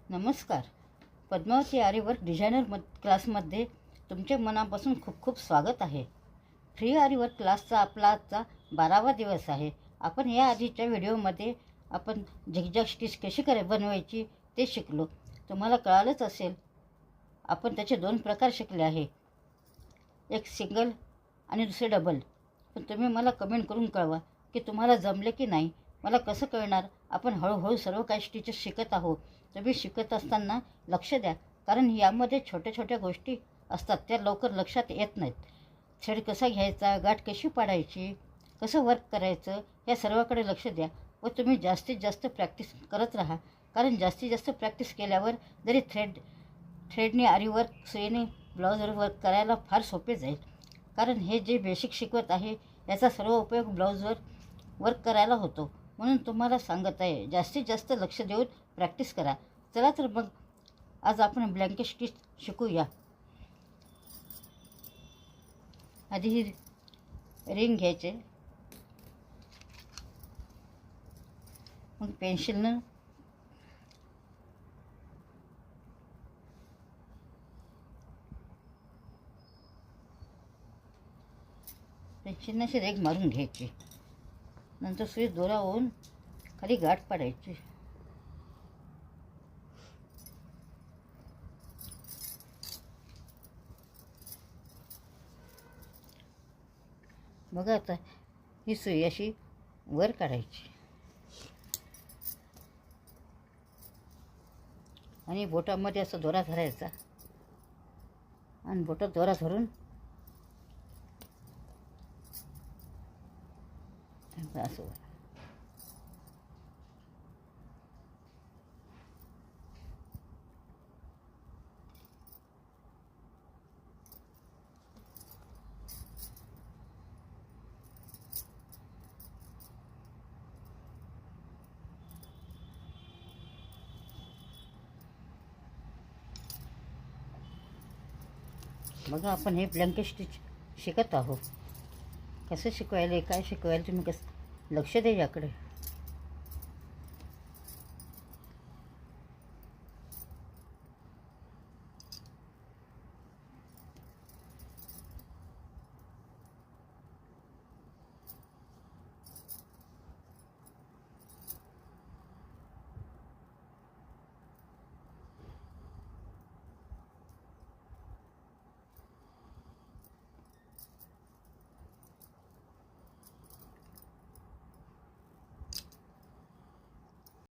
नमस्कार. पद्मावती आरीवर्क डिझायनर क्लासमध्ये तुमचे मनापासून खूप खूप स्वागत आहे. फ्री आरीवर्क क्लासचा आपला आजचा 12वा दिवस आहे. आपण या आधीच्या व्हिडिओमध्ये आपण झिगझॅग स्टिच कशी बनवायची ते शिकलो. तुम्हाला कळालंच असेल. आपण त्याचे 2 प्रकार शिकले आहे, एक सिंगल आणि दुसरे डबल. पण तुम्ही मला कमेंट करून कळवा की तुम्हाला जमले की नाही. मला कसं कळणार? आपण हळूहळू सर्व काही स्टिचेस शिकत आहोत. तुम्ही शिकत असताना लक्ष द्या, कारण यामध्ये छोट्या छोट्या गोष्टी असतात, त्या लवकर लक्षात येत नाहीत. थ्रेड कसा घ्यायचा, गाठ कशी पाडायची, कसं वर्क करायचं, या सर्वाकडे लक्ष द्या व तुम्ही जास्तीत जास्त प्रॅक्टिस करत राहा. कारण जास्तीत जास्त प्रॅक्टिस केल्यावर जरी थ्रेडने आरीवर्क, सुईने ब्लाऊजवर वर्क करायला फार सोपे जाईल. कारण हे जे बेसिक शिकवत आहे याचा सर्व उपयोग ब्लाऊजवर वर्क करायला होतो. म्हणून तुम्हाला सांगत आहे, जास्तीत जास्त लक्ष देऊन प्रॅक्टिस करा. चला तर मग आज आपण ब्लँकेट स्टिच शिकूया. आधी ही रिंग घ्यायचे, मग पेन्सिलनं अशी रेघ मारून घ्यायची. नंतर सुई दोरा होऊन खाली गाठ पाडायची. बघा आता ही सुई अशी वर काढायची आणि बोटामध्ये असं दोरा धरायचा आणि बोटात दोरा धरून असं बघा. आपण हे ब्लँकेट स्टिच शिकत आहोत. कसं शिकवायला, काय शिकवायला, तुम्ही कसं लक्ष द्या याकडे.